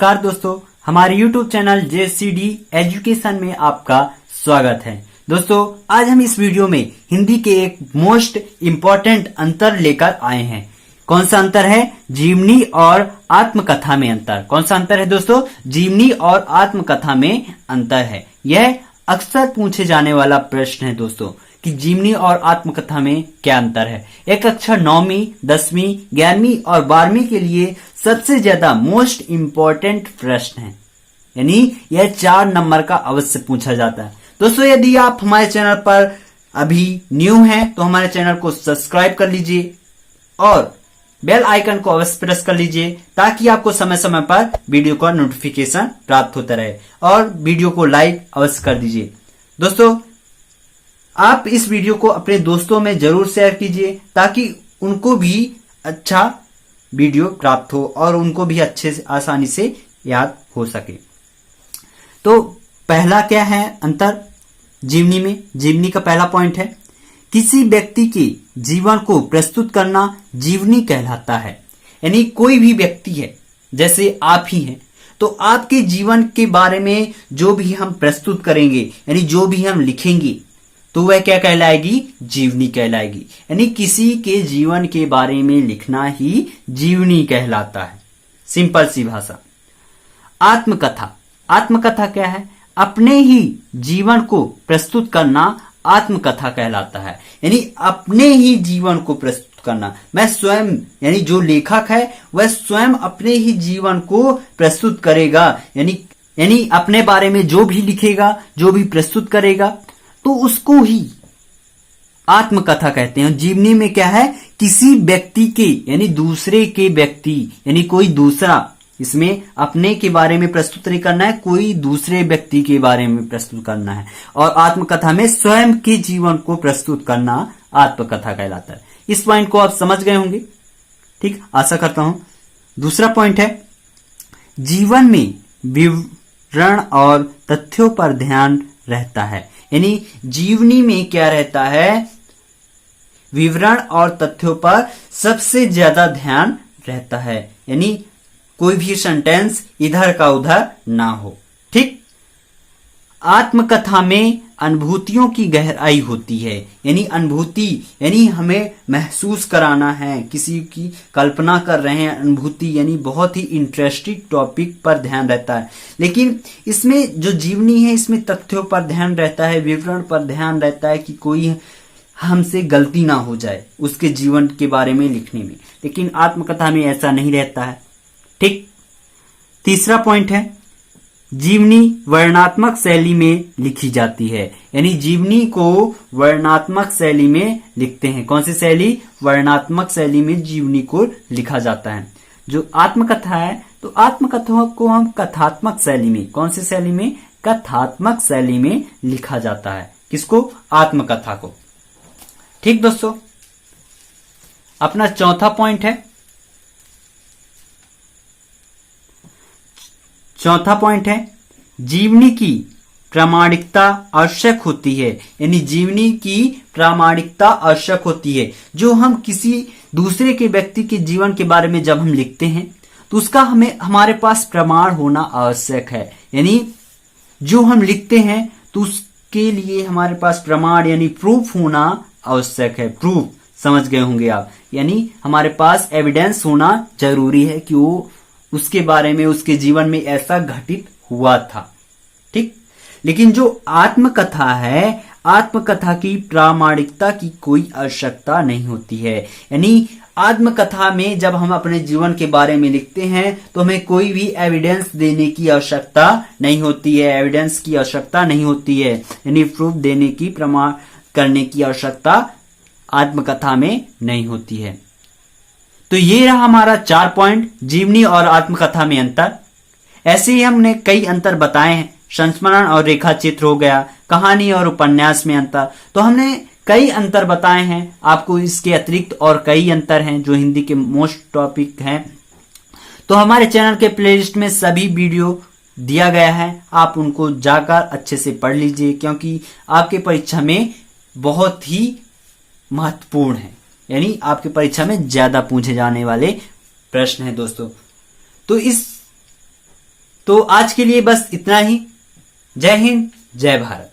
नमस्कार दोस्तों, हमारे YouTube चैनल JCD एजुकेशन में आपका स्वागत है। दोस्तों, आज हम इस वीडियो में हिंदी के एक मोस्ट इम्पोर्टेंट अंतर लेकर आए हैं। कौन सा अंतर है? जीवनी और आत्मकथा में अंतर। कौन सा अंतर है दोस्तों? जीवनी और आत्मकथा में अंतर है। यह अक्सर पूछे जाने वाला प्रश्न है दोस्तों कि जीवनी और आत्मकथा में क्या अंतर है। एक अक्षर 9वीं, 10वीं, 11वीं और 12वीं के लिए सबसे ज्यादा मोस्ट इम्पोर्टेंट प्रश्न है, यानी यह 4 नंबर का अवश्य पूछा जाता है। दोस्तों, यदि आप हमारे चैनल पर अभी न्यू हैं तो हमारे चैनल को सब्सक्राइब कर लीजिए और बेल आइकन को अवश्य प्रेस कर लीजिए ताकि आपको समय समय पर वीडियो का नोटिफिकेशन प्राप्त होता रहे और वीडियो को लाइक अवश्य कर दीजिए। दोस्तों, आप इस वीडियो को अपने दोस्तों में जरूर शेयर कीजिए ताकि उनको भी अच्छा वीडियो प्राप्त हो और उनको भी अच्छे से आसानी से याद हो सके। तो पहला क्या है अंतर जीवनी में? जीवनी का पहला पॉइंट है, किसी व्यक्ति के जीवन को प्रस्तुत करना जीवनी कहलाता है। यानी कोई भी व्यक्ति है, जैसे आप ही हैं, तो आपके जीवन के बारे में जो भी हम प्रस्तुत करेंगे, यानी जो भी हम लिखेंगे, तो वह क्या कहलाएगी? जीवनी कहलाएगी। यानी किसी के जीवन के बारे में लिखना ही जीवनी कहलाता है। सिंपल सी भाषा। आत्मकथा, आत्मकथा क्या है? अपने ही जीवन को प्रस्तुत करना आत्मकथा कहलाता है। यानी अपने ही जीवन को प्रस्तुत करना। मैं स्वयं, यानी जो लेखक है वह स्वयं अपने ही जीवन को प्रस्तुत करेगा, यानी अपने बारे में जो भी लिखेगा, जो भी प्रस्तुत करेगा, तो उसको ही आत्मकथा कहते हैं। जीवनी में क्या है? किसी व्यक्ति के, यानी दूसरे के व्यक्ति, यानी कोई दूसरा, इसमें अपने के बारे में प्रस्तुत नहीं करना है, कोई दूसरे व्यक्ति के बारे में प्रस्तुत करना है। और आत्मकथा में स्वयं के जीवन को प्रस्तुत करना आत्मकथा कहलाता है। इस पॉइंट को आप समझ गए होंगे, ठीक? आशा करता हूं। दूसरा पॉइंट है, जीवन में विवरण और तथ्यों पर ध्यान रहता है। यानी जीवनी में क्या रहता है? विवरण और तथ्यों पर सबसे ज्यादा ध्यान रहता है। यानी कोई भी सेंटेंस इधर का उधर ना हो, ठीक? आत्मकथा में अनुभूतियों की गहराई होती है। यानी अनुभूति, यानी हमें महसूस कराना है, किसी की कल्पना कर रहे हैं, अनुभूति, यानी बहुत ही इंटरेस्टिंग टॉपिक पर ध्यान रहता है। लेकिन इसमें जो जीवनी है, इसमें तथ्यों पर ध्यान रहता है, विवरण पर ध्यान रहता है कि कोई हमसे गलती ना हो जाए उसके जीवन के बारे में लिखने में। लेकिन आत्मकथा में ऐसा नहीं रहता है, ठीक? तीसरा पॉइंट है, जीवनी वर्णनात्मक शैली में लिखी जाती है। यानी जीवनी को वर्णनात्मक शैली में लिखते हैं। कौन सी शैली? वर्णनात्मक शैली में जीवनी को लिखा जाता है। जो आत्मकथा है, तो आत्मकथा को हम कथात्मक शैली में, कौन सी शैली में? कथात्मक शैली में लिखा जाता है। किसको? आत्मकथा को। ठीक दोस्तों, अपना चौथा पॉइंट है, जीवनी की प्रामाणिकता आवश्यक होती है। यानी जीवनी की प्रामाणिकता आवश्यक होती है। जो हम किसी दूसरे के व्यक्ति के जीवन के बारे में जब हम लिखते हैं तो उसका हमारे पास प्रमाण होना आवश्यक है। यानी जो हम लिखते हैं तो उसके लिए हमारे पास प्रमाण, यानी प्रूफ होना आवश्यक है। प्रूफ समझ गए होंगे आप। यानी हमारे पास एविडेंस होना जरूरी है कि वो उसके बारे में, उसके जीवन में ऐसा घटित हुआ था, ठीक? लेकिन जो आत्मकथा है, आत्मकथा की प्रामाणिकता की कोई आवश्यकता नहीं होती है। यानी आत्मकथा में जब हम अपने जीवन के बारे में लिखते हैं तो हमें कोई भी एविडेंस देने की आवश्यकता नहीं होती है, एविडेंस की आवश्यकता नहीं होती है। यानी प्रूफ देने की, प्रमाण करने की आवश्यकता आत्मकथा में नहीं होती है। तो ये रहा हमारा 4 पॉइंट, जीवनी और आत्मकथा में अंतर। ऐसे ही हमने कई अंतर बताए हैं। संस्मरण और रेखा चित्र हो गया, कहानी और उपन्यास में अंतर। तो हमने कई अंतर बताए हैं। आपको इसके अतिरिक्त और कई अंतर हैं जो हिंदी के मोस्ट टॉपिक हैं। तो हमारे चैनल के प्लेलिस्ट में सभी वीडियो दिया गया है, आप उनको जाकर अच्छे से पढ़ लीजिए क्योंकि आपके परीक्षा में बहुत ही महत्वपूर्ण है। यानी आपकी परीक्षा में ज्यादा पूछे जाने वाले प्रश्न हैं दोस्तों। तो इस तो आज के लिए बस इतना ही। जय हिंद, जय भारत।